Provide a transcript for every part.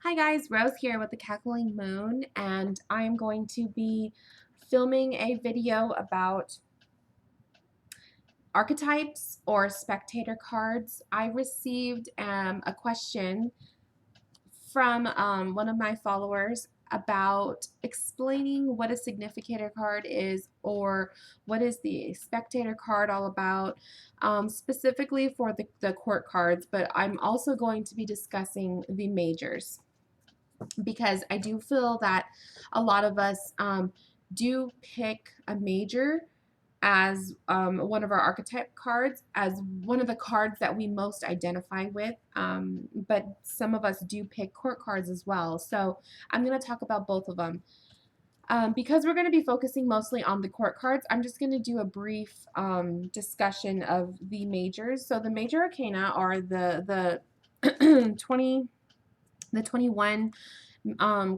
Hi guys, Rose here with the Cackling Moon, and I'm going to be filming a video about archetypes or spectator cards. I received a question from one of my followers about explaining what a significator card is or what is the spectator card all about, specifically for the court cards, but I'm also going to be discussing the majors, because I do feel that a lot of us do pick a major as one of our archetype cards, as one of the cards that we most identify with. But some of us do pick court cards as well. So I'm going to talk about both of them. Because we're going to be focusing mostly on the court cards, I'm just going to do a brief discussion of the majors. So the major arcana are the 21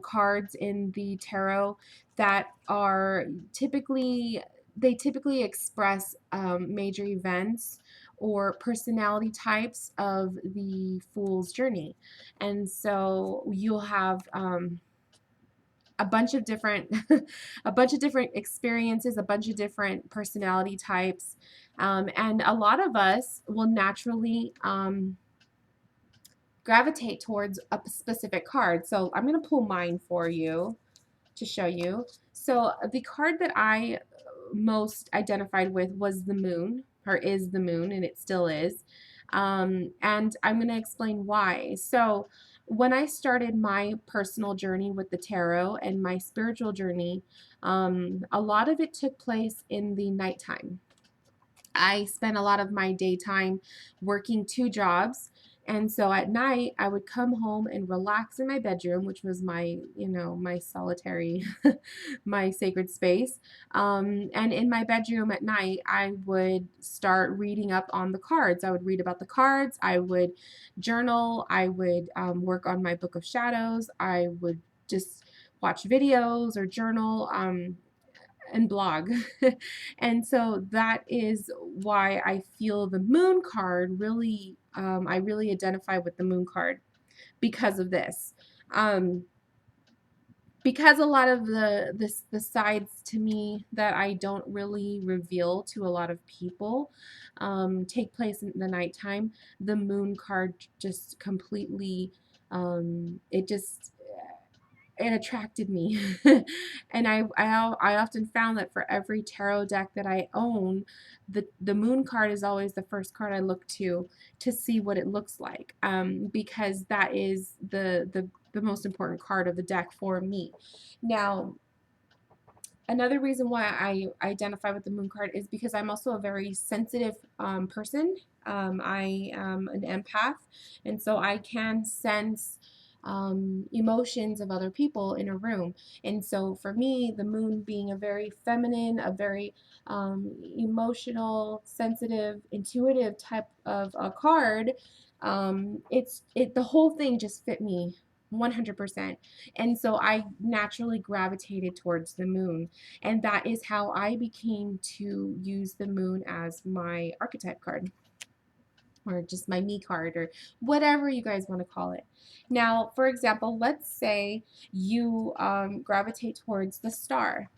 cards in the tarot that are typically express major events or personality types of the Fool's journey. And so you'll have a bunch of different a bunch of different experiences, a bunch of different personality types, and a lot of us will naturally gravitate towards a specific card. So I'm going to pull mine for you to show you. So the card that I most identified with was the moon, or is the moon, and it still is. And I'm going to explain why. So when I started my personal journey with the tarot and my spiritual journey, a lot of it took place in the nighttime. I spent a lot of my daytime working two jobs. And so at night, I would come home and relax in my bedroom, which was my, my solitary, my sacred space. And in my bedroom at night, I would start reading up on the cards. I would read about the cards. I would journal. I would work on my book of shadows. I would just watch videos or journal. And blog. And so that is why I feel the moon card really, I really identify with the moon card because of this. Because a lot of the sides to me that I don't really reveal to a lot of people take place in the nighttime, the moon card just completely, it just it attracted me. And I often found that for every tarot deck that I own, the moon card is always the first card I look to see what it looks like, because that is the most important card of the deck for me. Now, another reason why I identify with the moon card is because I'm also a very sensitive person. I am an empath, and so I can sense emotions of other people in a room. And so for me, the moon being a very feminine, a very emotional, sensitive, intuitive type of a card, the whole thing just fit me 100%. And so I naturally gravitated towards the moon. And that is how I became to use the moon as my archetype card, or just my me card, or whatever you guys want to call it. Now, for example, let's say you gravitate towards the star.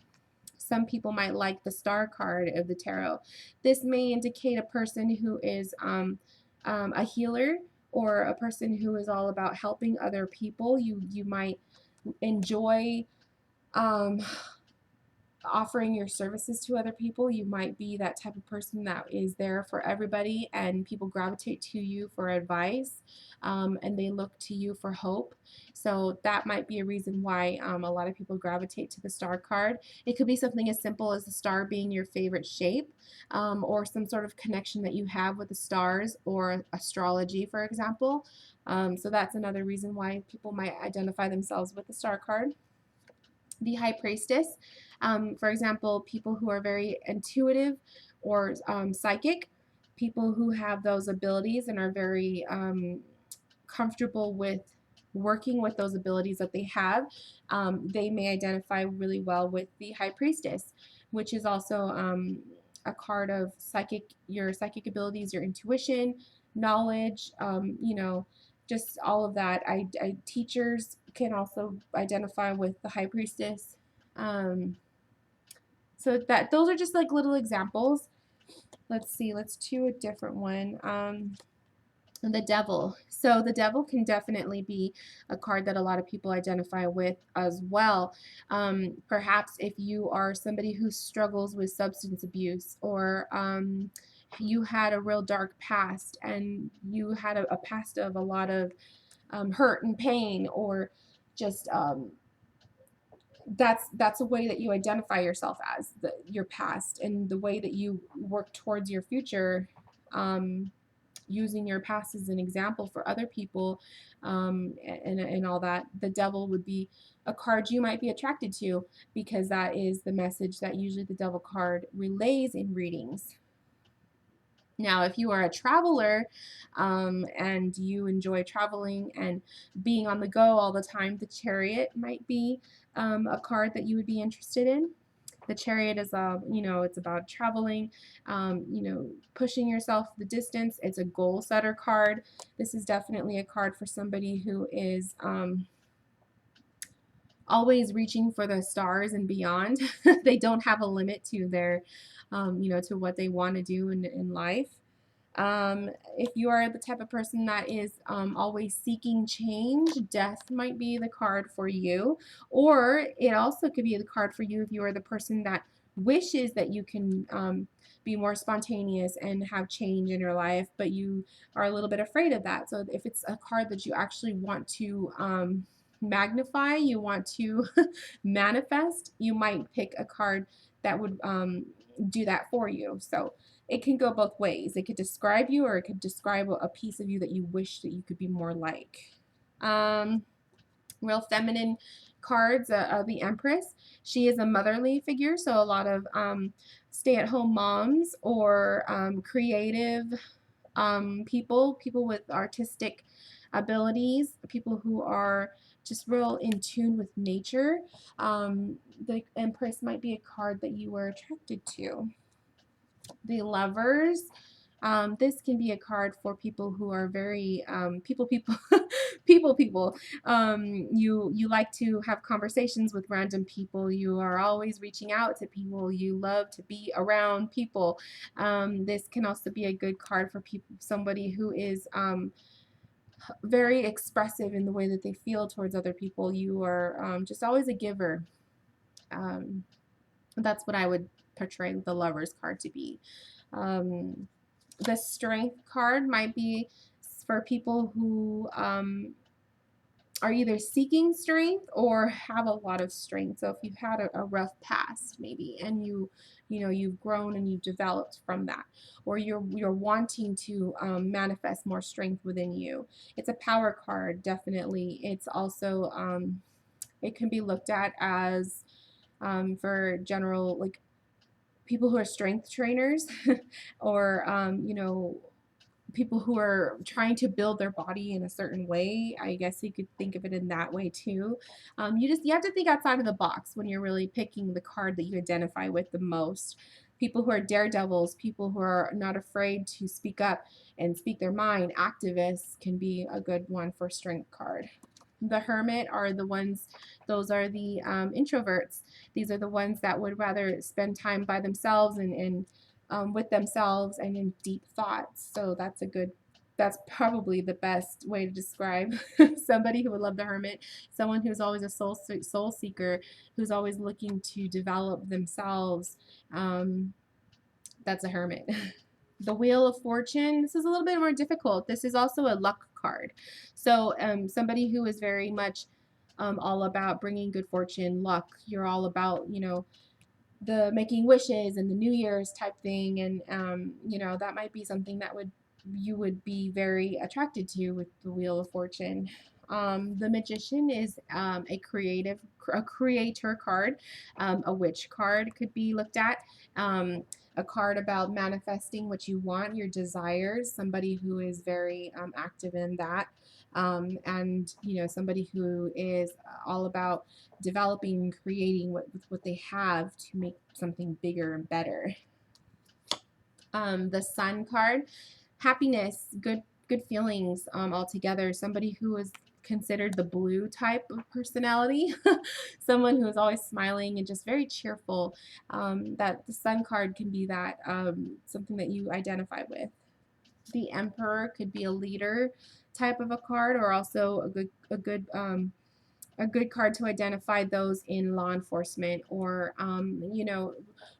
Some people might like the star card of the tarot. This may indicate a person who is a healer, or a person who is all about helping other people. You might enjoy um, offering your services to other people. You might be that type of person that is there for everybody, and people gravitate to you for advice, and they look to you for hope. So that might be a reason why a lot of people gravitate to the star card. It could be something as simple as the star being your favorite shape, or some sort of connection that you have with the stars, or astrology, for example. So that's another reason why people might identify themselves with the star card. The high priestess, for example, people who are very intuitive or psychic, people who have those abilities and are very comfortable with working with those abilities that they have, they may identify really well with the high priestess, which is also a card of your psychic abilities, your intuition, knowledge, just all of that. Teachers can also identify with the High Priestess. Um, so that those are just like little examples. Let's see, let's do a different one. The Devil. So the Devil can definitely be a card that a lot of people identify with as well. Perhaps if you are somebody who struggles with substance abuse, or you had a real dark past and you had a past of a lot of hurt and pain, or just that's a way that you identify yourself as your past, and the way that you work towards your future, using your past as an example for other people, and all that. The Devil would be a card you might be attracted to, because that is the message that usually the Devil card relays in readings. Now, if you are a traveler, and you enjoy traveling and being on the go all the time, the Chariot might be a card that you would be interested in. The Chariot is it's about traveling, pushing yourself the distance. It's a goal setter card. This is definitely a card for somebody who is always reaching for the stars and beyond. They don't have a limit to their, to what they want to do in life. If you are the type of person that is always seeking change, Death might be the card for you. Or it also could be the card for you if you are the person that wishes that you can be more spontaneous and have change in your life, but you are a little bit afraid of that. So if it's a card that you actually want to magnify, you want to manifest, you might pick a card that would do that for you. So it can go both ways. It could describe you, or it could describe a piece of you that you wish that you could be more like. Real feminine cards, the Empress. She is a motherly figure, so a lot of stay-at-home moms, or creative people with artistic abilities, people who are just real in tune with nature. The Empress might be a card that you were attracted to. The Lovers. This can be a card for people who are very people people. You like to have conversations with random people. You are always reaching out to people. You love to be around people. This can also be a good card for people, somebody who is very expressive in the way that they feel towards other people. You are just always a giver. That's what I would portray the Lovers card to be. The Strength card might be for people who are either seeking strength or have a lot of strength. So if you've had a rough past, maybe, and you've grown and you've developed from that, or you're wanting to manifest more strength within you. It's a power card, definitely. It's also it can be looked at as for general, like, people who are strength trainers, or people who are trying to build their body in a certain way. I guess you could think of it in that way too. You have to think outside of the box when you're really picking the card that you identify with the most. People who are daredevils, people who are not afraid to speak up and speak their mind, activists, can be a good one for strength card. The Hermit are the ones, those are the introverts. These are the ones that would rather spend time by themselves and with themselves and in deep thoughts. So that's probably the best way to describe somebody who would love the Hermit. Someone who's always a soul seeker, who's always looking to develop themselves. That's a Hermit. The Wheel of Fortune, this is a little bit more difficult. This is also a luck card. So somebody who is very much all about bringing good fortune, luck. You're all about, the making wishes and the New Year's type thing. And, that might be something that you would be very attracted to with the Wheel of Fortune. The Magician is a creator card. A witch card could be looked at. A card about manifesting what you want, your desires, somebody who is very active in that. And somebody who is all about developing and creating what they have to make something bigger and better. The Sun card, happiness, good feelings altogether. Somebody who is considered the blue type of personality, someone who is always smiling and just very cheerful. That the Sun card can be that, something that you identify with. The Emperor could be a leader type of a card, or also a good card to identify those in law enforcement, or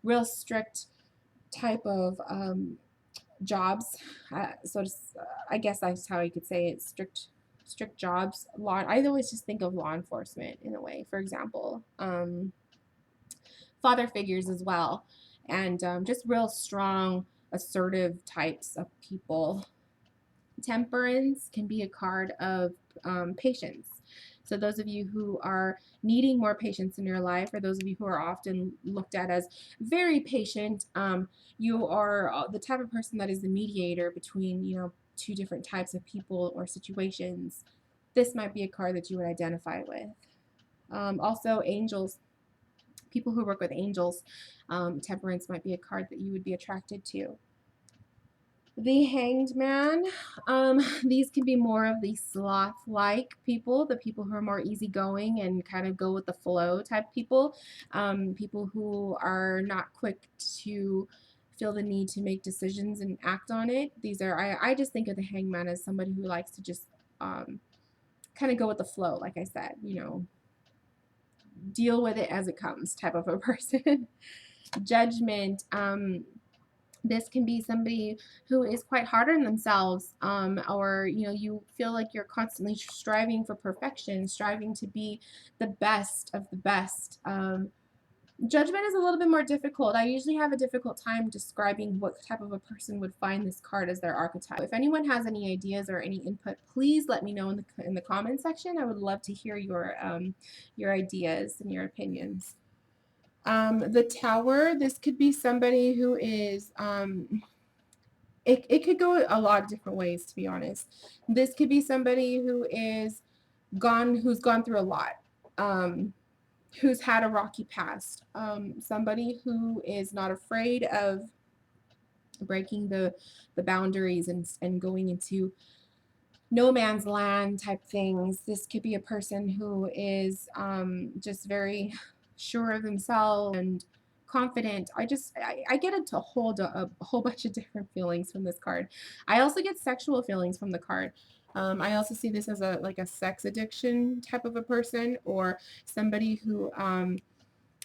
real strict type of jobs. So I guess that's how you could say it. Strict jobs. Law. I always just think of law enforcement in a way. For example, father figures as well, and just real strong, assertive types of people. Temperance can be a card of patience. So those of you who are needing more patience in your life, or those of you who are often looked at as very patient, you are the type of person that is the mediator between, two different types of people or situations. This might be a card that you would identify with. Also, angels. People who work with angels, temperance might be a card that you would be attracted to. The Hanged Man. These can be more of the sloth-like people, the people who are more easygoing and kind of go with the flow type people. People who are not quick to feel the need to make decisions and act on it. I just think of the Hanged Man as somebody who likes to just kind of go with the flow, like I said, deal with it as it comes type of a person. Judgment. This can be somebody who is quite hard on themselves, or you feel like you're constantly striving for perfection, striving to be the best of the best. Judgment is a little bit more difficult. I usually have a difficult time describing what type of a person would find this card as their archetype. If anyone has any ideas or any input, please let me know in the comment section. I would love to hear your ideas and your opinions. The Tower, this could be somebody who is, it could go a lot of different ways, to be honest. This could be somebody who's gone through a lot, who's had a rocky past, somebody who is not afraid of breaking the boundaries and going into no man's land type things. This could be a person who is just very sure of themselves and confident. I get a whole bunch of different feelings from this card. I also get sexual feelings from the card. I also see this as a sex addiction type of a person, or somebody who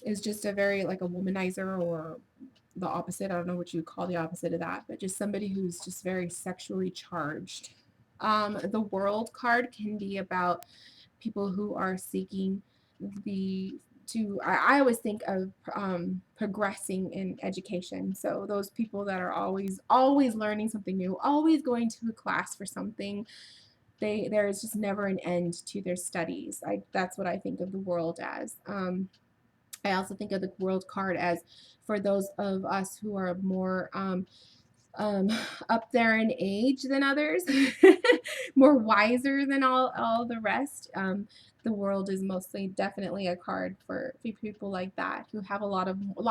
is just a very a womanizer, or the opposite. I don't know what you call the opposite of that, but just somebody who's just very sexually charged. The World card can be about people who are seeking I always think of progressing in education. So those people that are always learning something new, always going to a class for something. There is just never an end to their studies. That's what I think of the World as. I also think of the World card as for those of us who are more up there in age than others, more wiser than all the rest. The World is definitely a card for people like that, who have a lot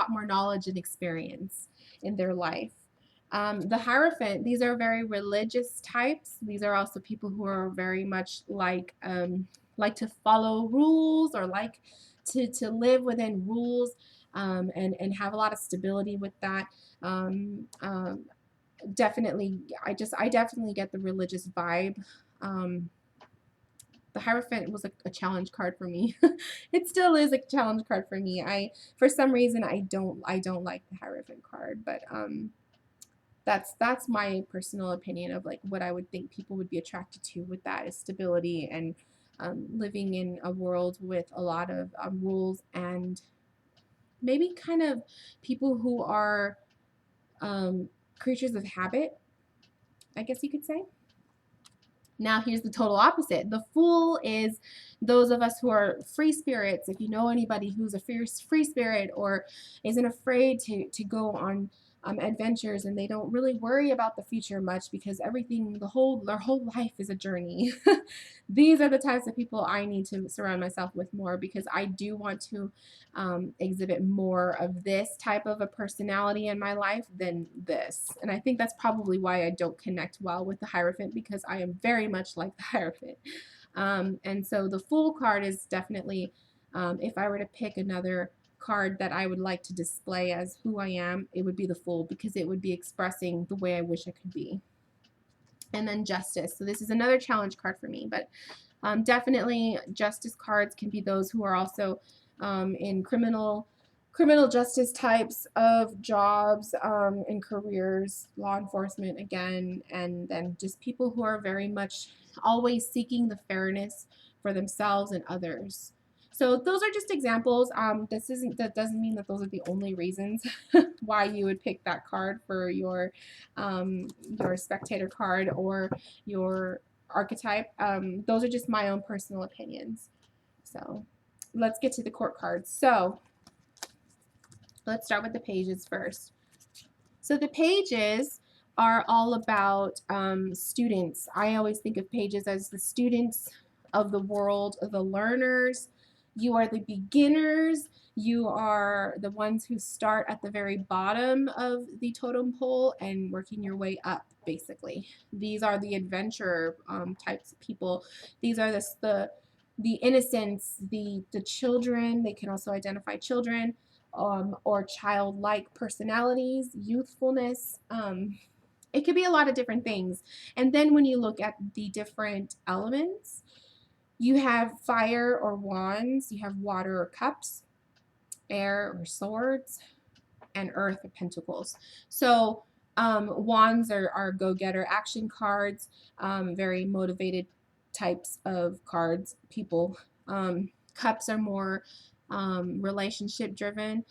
more knowledge and experience in their life. The Hierophant, these are very religious types. These are also people who are very much like to follow rules, or like to live within rules, and have a lot of stability with that. Definitely, I definitely get the religious vibe. The Hierophant was a challenge card for me. It still is a challenge card for me. For some reason, I don't like the Hierophant card, but that's my personal opinion of what I would think people would be attracted to with that, is stability and living in a world with a lot of rules, and maybe kind of people who are creatures of habit, I guess you could say. Now here's the total opposite. The Fool is those of us who are free spirits. If you know anybody who's a free spirit, or isn't afraid to go on adventures, and they don't really worry about the future much, because their whole life is a journey. These are the types of people I need to surround myself with more, because I do want to exhibit more of this type of a personality in my life than this. And I think that's probably why I don't connect well with the Hierophant, because I am very much like the Hierophant. And so the Fool card is definitely, if I were to pick another card that I would like to display as who I am, it would be the Fool, because it would be expressing the way I wish I could be. And then Justice. So this is another challenge card for me, but definitely Justice cards can be those who are also in criminal justice types of jobs and careers, law enforcement again, and then just people who are very much always seeking the fairness for themselves and others. So those are just examples. That doesn't mean that those are the only reasons why you would pick that card for your Spectator card or your archetype. Those are just my own personal opinions. So let's get to the court cards. So let's start with the pages first. So the pages are all about students. I always think of pages as the students of the world, the learners. You are the beginners. You are the ones who start at the very bottom of the totem pole and working your way up, basically. These are the adventurer types of people. These are the innocents, the children. They can also identify children. Or childlike personalities, youthfulness. It could be a lot of different things. And then when you look at the different elements, you have fire or wands, you have water or cups, air or swords, and earth or pentacles. So wands are go-getter action cards, very motivated types of cards, people. Cups are more relationship driven,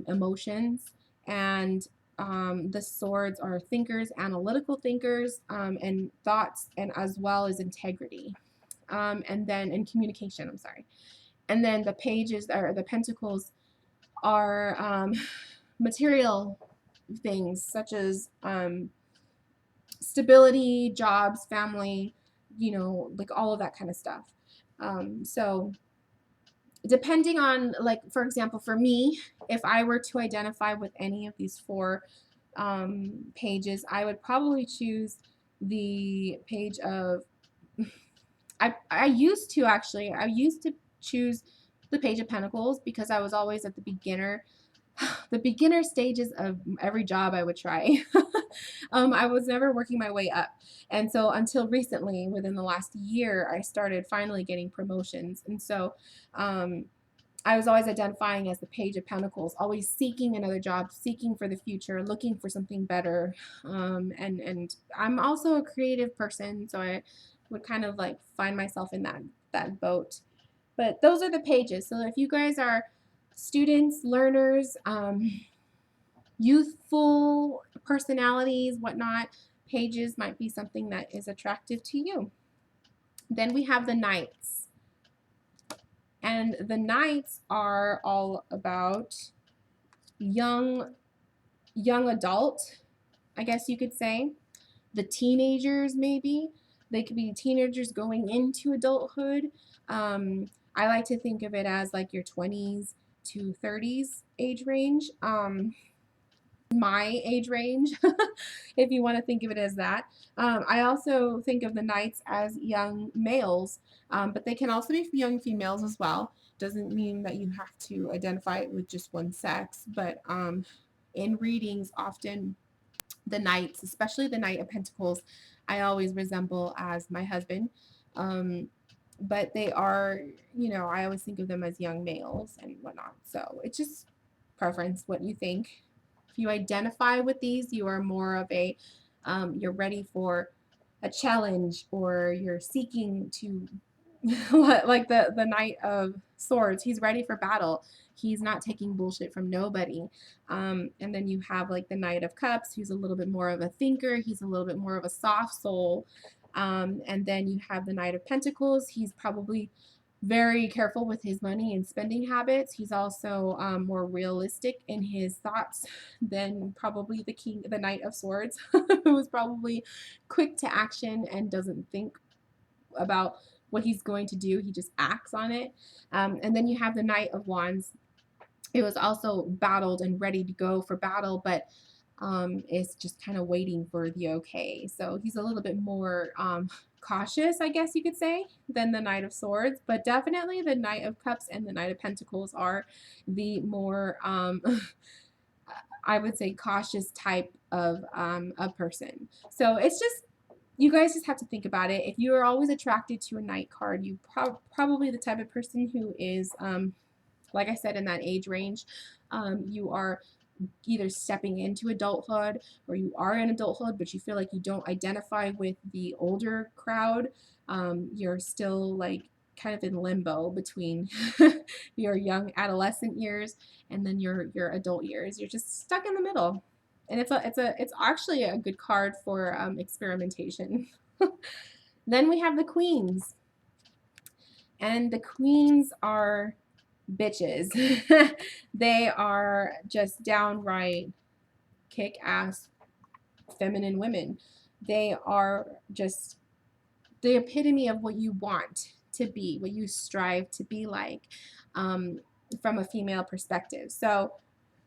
emotions, and the swords are thinkers, analytical thinkers, and thoughts, and as well as integrity, and then in communication. I'm sorry. And then the pages or the pentacles are material things such as stability, jobs, family, like all of that kind of stuff. So depending on, like, for example, for me, if I were to identify with any of these four pages, I would probably choose the page of, I used to choose the page of Pentacles, because I was always at the beginner stages of every job I would try. I was never working my way up. And so until recently, within the last year, I started finally getting promotions. And so I was always identifying as the page of Pentacles, always seeking another job, seeking for the future, looking for something better. And I'm also a creative person, so I would kind of like find myself in that boat. But those are the pages. So if you guys are students, learners, youthful personalities, whatnot, pages might be something that is attractive to you. Then we have the knights. And the knights are all about young adult, I guess you could say. The teenagers, maybe. They could be teenagers going into adulthood. I like to think of it as like your 20s to 30s age range. My age range, if you want to think of it as that. I also think of the knights as young males, but they can also be young females as well. Doesn't mean that you have to identify it with just one sex, but in readings, often the knights, especially the Knight of Pentacles, I always resemble as my husband. But they are, I always think of them as young males and whatnot. So it's just preference, what you think. If you identify with these, you are more of a, you're ready for a challenge, or you're seeking to, like the Knight of Swords, he's ready for battle. He's not taking bullshit from nobody. And then you have like the Knight of Cups, who's a little bit more of a thinker. He's a little bit more of a soft soul. And then you have the Knight of Pentacles. He's probably very careful with his money and spending habits. He's also more realistic in his thoughts than probably the Knight of Swords, who is probably quick to action and doesn't think about what he's going to do. He just acts on it. And then you have the Knight of Wands. It was also battled and ready to go for battle, but is just kind of waiting for the okay. So he's a little bit more cautious, I guess you could say, than the Knight of Swords, but definitely the Knight of Cups and the Knight of Pentacles are the more I would say cautious type of a person. So it's just, you guys just have to think about it. If you are always attracted to a Knight card, you probably the type of person who is like I said, in that age range, you are either stepping into adulthood or you are in adulthood, but you feel like you don't identify with the older crowd. You're still like kind of in limbo between your young adolescent years and then your adult years. You're just stuck in the middle. And it's actually a good card for experimentation. Then we have the queens. And the queens are bitches. They are just downright kick-ass feminine women. They are just the epitome of what you want to be, what you strive to be like, from a female perspective. So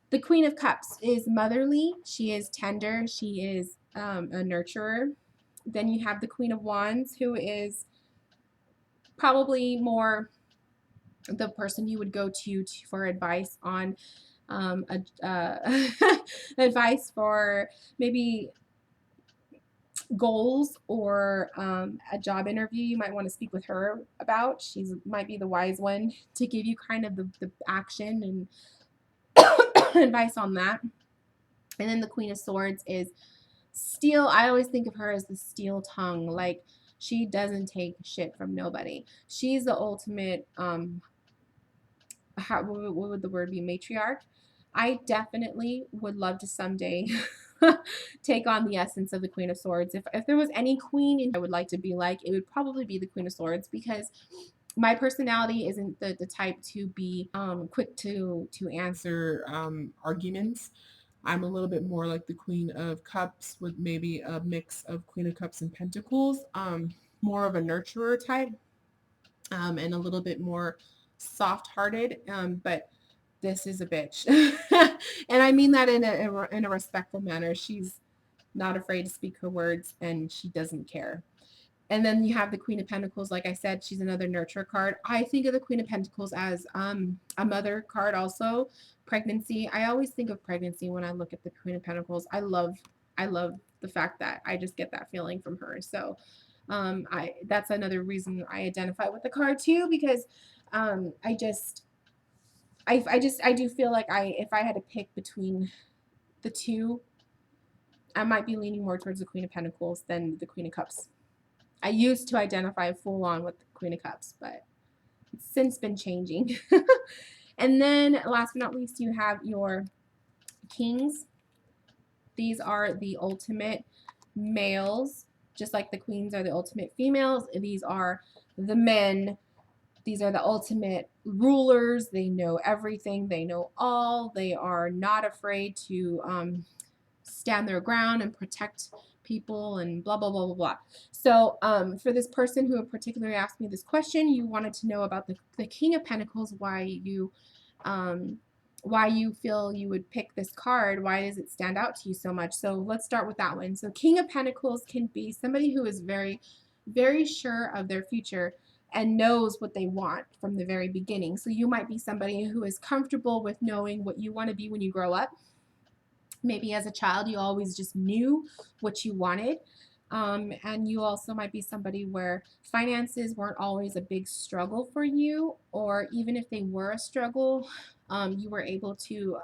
the Queen of Cups is motherly. She is tender. She is a nurturer. Then you have the Queen of Wands, who is probably more the person you would go to for advice on advice for maybe goals or a job interview you might want to speak with her about. She's might be the wise one to give you kind of the action and advice on that. And then the Queen of Swords is steel. I always think of her as the steel tongue. Like, she doesn't take shit from nobody. She's the ultimate what would the word be, matriarch. I definitely would love to someday take on the essence of the Queen of Swords. If there was any queen I would like to be like, it would probably be the Queen of Swords, because my personality isn't the type to be quick to answer arguments. I'm a little bit more like the Queen of Cups with maybe a mix of Queen of Cups and Pentacles, more of a nurturer type, and a little bit more soft-hearted, but this is a bitch. And I mean that in a respectful manner. She's not afraid to speak her words, and she doesn't care. And then you have the Queen of Pentacles. Like I said, she's another nurture card. I think of the Queen of Pentacles as a mother card also. Pregnancy. I always think of pregnancy when I look at the Queen of Pentacles. I love the fact that I just get that feeling from her. So that's another reason I identify with the card too, because I do feel like if I had to pick between the two, I might be leaning more towards the Queen of Pentacles than the Queen of Cups. I used to identify full on with the Queen of Cups, but it's since been changing. And then last but not least, you have your kings. These are the ultimate males, just like the queens are the ultimate females. These are the men. These are the ultimate rulers. They know everything. They know all. They are not afraid to stand their ground and protect people and blah, blah, blah, blah, blah. So for this person who particularly asked me this question, you wanted to know about the King of Pentacles, why you feel you would pick this card. Why does it stand out to you so much? So let's start with that one. So King of Pentacles can be somebody who is very, very sure of their future and knows what they want from the very beginning. So you might be somebody who is comfortable with knowing what you want to be when you grow up. Maybe as a child, you always just knew what you wanted. And you also might be somebody where finances weren't always a big struggle for you, or even if they were a struggle, you were able to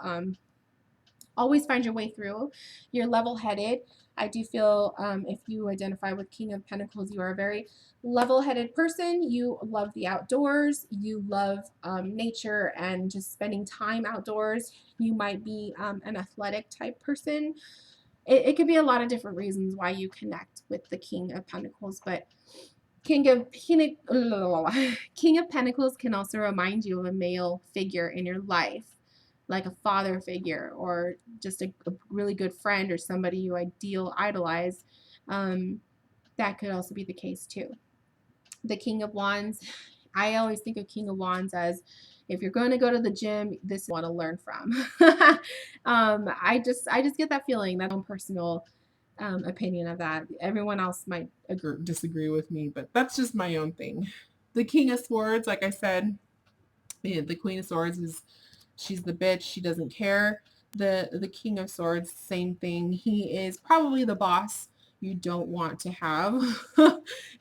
always find your way through. You're level-headed. I do feel if you identify with King of Pentacles, you are a very level-headed person. You love the outdoors. You love nature and just spending time outdoors. You might be an athletic type person. It could be a lot of different reasons why you connect with the King of Pentacles, but King of Pentacles can also remind you of a male figure in your life, like a father figure or just a really good friend or somebody you idolize. That could also be the case too. The King of Wands, I always think of King of Wands as, if you're going to go to the gym, this is what I want to learn from. I just get that feeling, that own personal opinion of that. Everyone else might disagree with me, but that's just my own thing. The King of Swords, like I said, yeah, the Queen of Swords is, she's the bitch. She doesn't care. The King of Swords, same thing. He is probably the boss you don't want to have,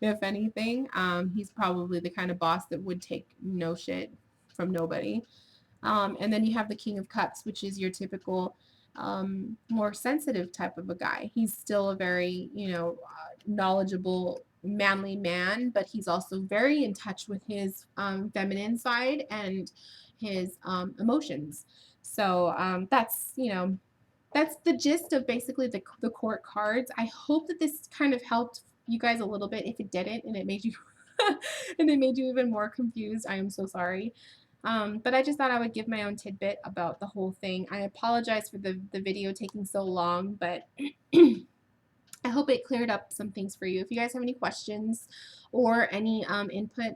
if anything. He's probably the kind of boss that would take no shit from nobody. And then you have the King of Cups, which is your typical more sensitive type of a guy. He's still a very, knowledgeable, manly man, but he's also very in touch with his feminine side and his emotions. So that's the gist of basically the court cards. I hope that this kind of helped you guys a little bit. If it didn't and it made you and it made you even more confused, I am so sorry. But I just thought I would give my own tidbit about the whole thing. I apologize for the video taking so long, but I hope it cleared up some things for you. If you guys have any questions or any input,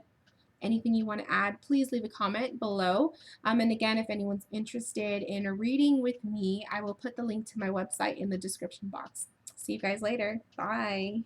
anything you want to add, please leave a comment below. And again, if anyone's interested in a reading with me, I will put the link to my website in the description box. See you guys later. Bye.